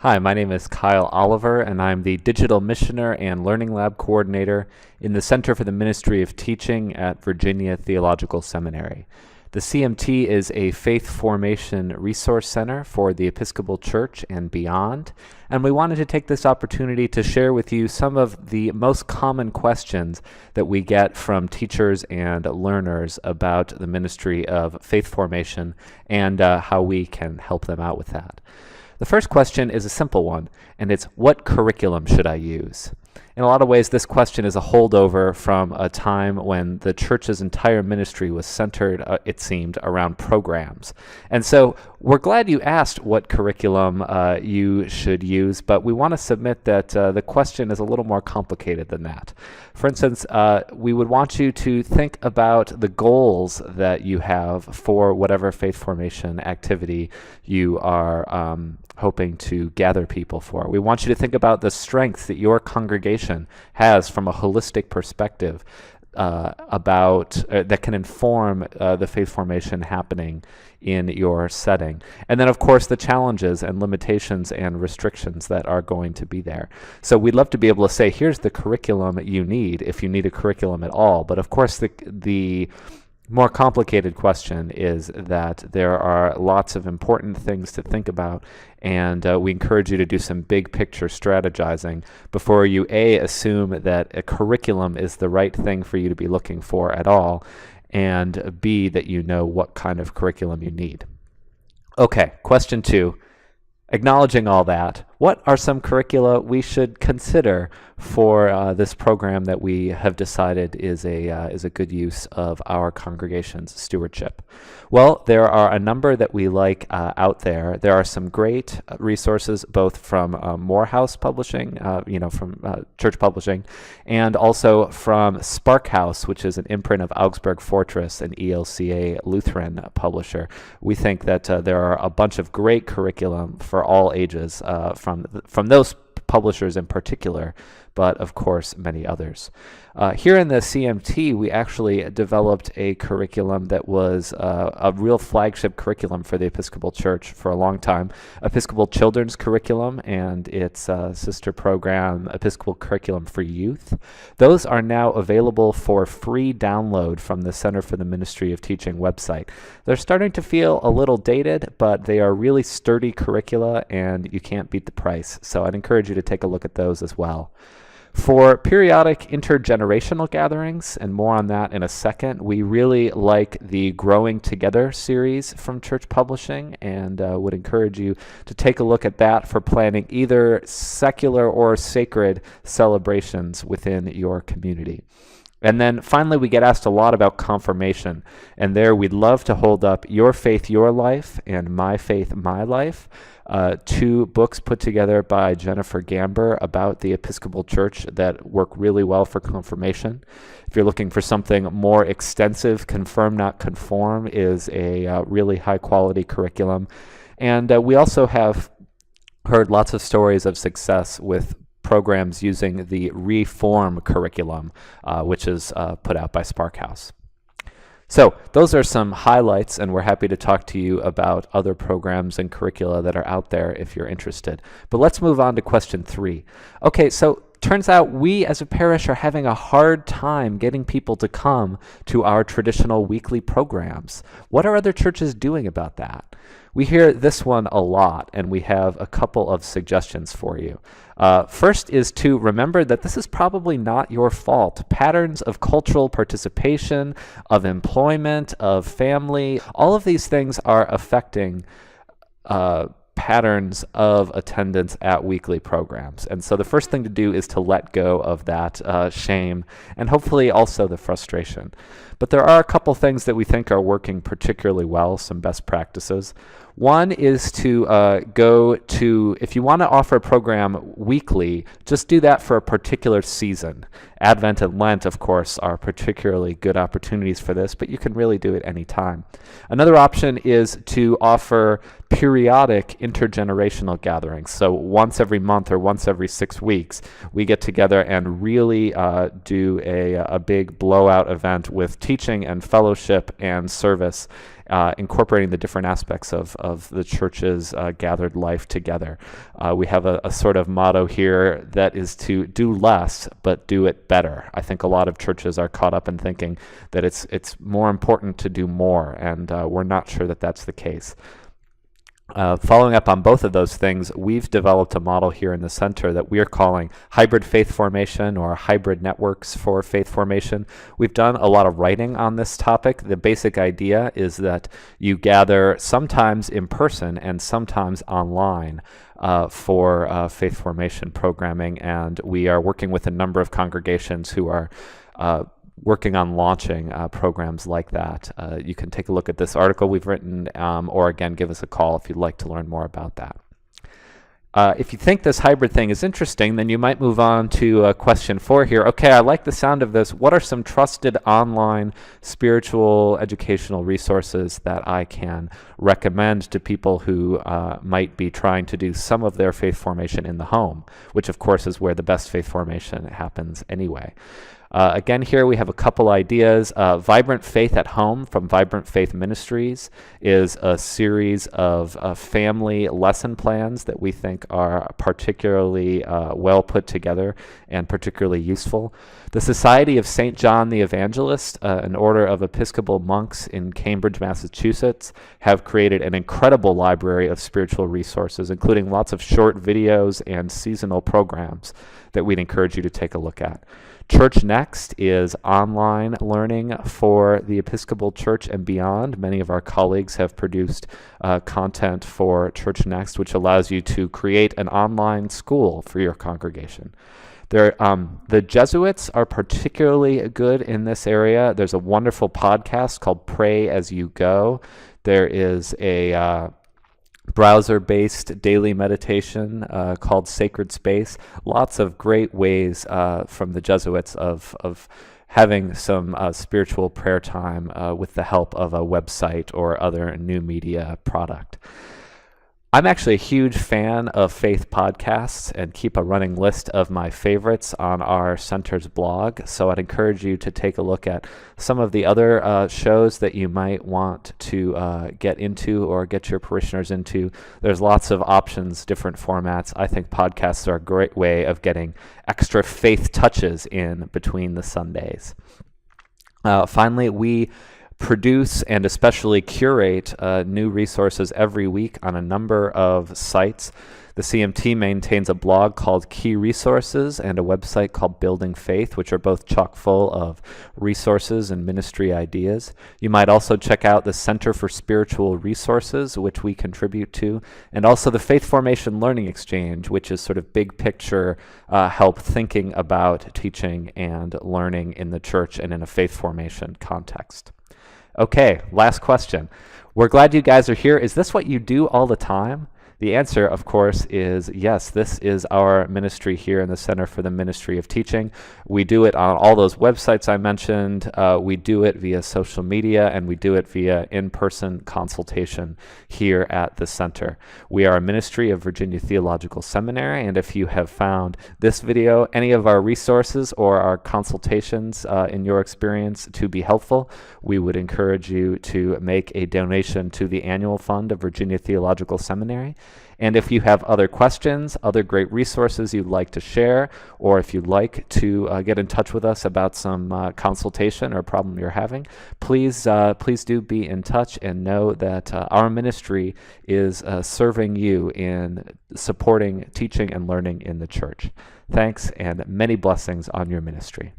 Hi, my name is Kyle Oliver, and I'm the Digital Missioner and Learning Lab Coordinator in the Center for the Ministry of Teaching at Virginia Theological Seminary. The CMT is a faith formation resource center for the Episcopal Church and beyond, and we wanted to take this opportunity to share with you some of the most common questions that we get from teachers and learners about the ministry of faith formation and how we can help them out with that. The first question is a simple one, and it's, what curriculum should I use? In a lot of ways, this question is a holdover from a time when the church's entire ministry was centered, it seemed, around programs. And so we're glad you asked what curriculum you should use, but we want to submit that the question is a little more complicated than that. For instance, we would want you to think about the goals that you have for whatever faith formation activity you are hoping to gather people for. We want you to think about the strengths that your congregation has from a holistic perspective that can inform the faith formation happening in your setting. And then, of course, the challenges and limitations and restrictions that are going to be there. So we'd love to be able to say, here's the curriculum you need, if you need a curriculum at all. But of course, the more complicated question is that there are lots of important things to think about, and we encourage you to do some big picture strategizing before you assume that a curriculum is the right thing for you to be looking for at all, and B, that you know what kind of curriculum you need. Okay, question 2. Acknowledging all that, what are some curricula we should consider for this program that we have decided is a good use of our congregation's stewardship? Well, there are a number that we like out there. There are some great resources, both from Morehouse Publishing, from Church Publishing, and also from Spark House, which is an imprint of Augsburg Fortress, an ELCA Lutheran publisher. We think that there are a bunch of great curriculum for all ages from those publishers in particular, but of course many others. Here in the CMT, we actually developed a curriculum that was a real flagship curriculum for the Episcopal Church for a long time, Episcopal Children's Curriculum and its sister program, Episcopal Curriculum for Youth. Those are now available for free download from the Center for the Ministry of Teaching website. They're starting to feel a little dated, but they are really sturdy curricula, and you can't beat the price. So I'd encourage you to take a look at those as well. For periodic intergenerational gatherings, and more on that in a second, we really like the Growing Together series from Church Publishing, and would encourage you to take a look at that for planning either secular or sacred celebrations within your community. And then finally, we get asked a lot about confirmation, and there we'd love to hold up Your Faith, Your Life and My Faith, My Life, 2 books put together by Jennifer Gamber about the Episcopal Church that work really well for confirmation. If you're looking for something more extensive, Confirm Not Conform is a really high-quality curriculum. And we also have heard lots of stories of success with programs using the Reform curriculum, which is put out by Spark House. So those are some highlights, and we're happy to talk to you about other programs and curricula that are out there if you're interested. But let's move on to question 3. Okay, so turns out we as a parish are having a hard time getting people to come to our traditional weekly programs. What are other churches doing about that? We hear this one a lot, and we have a couple of suggestions for you. First is to remember that this is probably not your fault. Patterns of cultural participation, of employment, of family, all of these things are affecting patterns of attendance at weekly programs. And so the first thing to do is to let go of that shame and hopefully also the frustration. But there are a couple things that we think are working particularly well, some best practices. One is to if you want to offer a program weekly, just do that for a particular season. Advent and Lent, of course, are particularly good opportunities for this, but you can really do it any time. Another option is to offer periodic intergenerational gatherings. So once every month or once every 6 weeks, we get together and really do a big blowout event with teaching and fellowship and service, incorporating the different aspects of the church's gathered life together. We have a sort of motto here that is to do less, but do it better. I think a lot of churches are caught up in thinking that it's more important to do more, and we're not sure that that's the case. Following up on both of those things, we've developed a model here in the center that we are calling hybrid faith formation, or hybrid networks for faith formation. We've done a lot of writing on this topic. The basic idea is that you gather sometimes in person and sometimes online for faith formation programming, and we are working with a number of congregations who are working on launching programs like that. You can take a look at this article we've written, or again, give us a call if you'd like to learn more about that. If you think this hybrid thing is interesting, then you might move on to question 4 here. Okay, I like the sound of this. What are some trusted online spiritual educational resources that I can recommend to people who might be trying to do some of their faith formation in the home, which of course is where the best faith formation happens anyway. Again, here we have a couple ideas. Vibrant Faith at Home from Vibrant Faith Ministries is a series of family lesson plans that we think are particularly well put together and particularly useful. The Society of St. John the Evangelist, an order of Episcopal monks in Cambridge, Massachusetts, have created an incredible library of spiritual resources, including lots of short videos and seasonal programs that we'd encourage you to take a look at. Church Next is online learning for the Episcopal Church and beyond. Many of our colleagues have produced content for Church Next, which allows you to create an online school for your congregation. The Jesuits are particularly good in this area. There's a wonderful podcast called Pray As You Go. There is a browser-based daily meditation called Sacred Space. Lots of great ways from the Jesuits of having some spiritual prayer time with the help of a website or other new media product. I'm actually a huge fan of faith podcasts and keep a running list of my favorites on our center's blog, so I'd encourage you to take a look at some of the other shows that you might want to get into or get your parishioners into. There's lots of options, different formats. I think podcasts are a great way of getting extra faith touches in between the Sundays. Finally, we produce and especially curate new resources every week on a number of sites. The CMT maintains a blog called Key Resources and a website called Building Faith, which are both chock full of resources and ministry ideas. You might also check out the Center for Spiritual Resources, which we contribute to, and also the Faith Formation Learning Exchange, which is sort of big picture help thinking about teaching and learning in the church and in a faith formation context. Okay, last question. We're glad you guys are here. Is this what you do all the time? The answer, of course, is yes. This is our ministry here in the Center for the Ministry of Teaching. We do it on all those websites I mentioned. We do it via social media, and we do it via in-person consultation here at the center. We are a ministry of Virginia Theological Seminary, and if you have found this video, any of our resources or our consultations in your experience to be helpful, we would encourage you to make a donation to the annual fund of Virginia Theological Seminary. And if you have other questions, other great resources you'd like to share, or if you'd like to get in touch with us about some consultation or problem you're having, please do be in touch and know that our ministry is serving you in supporting teaching and learning in the church. Thanks, and many blessings on your ministry.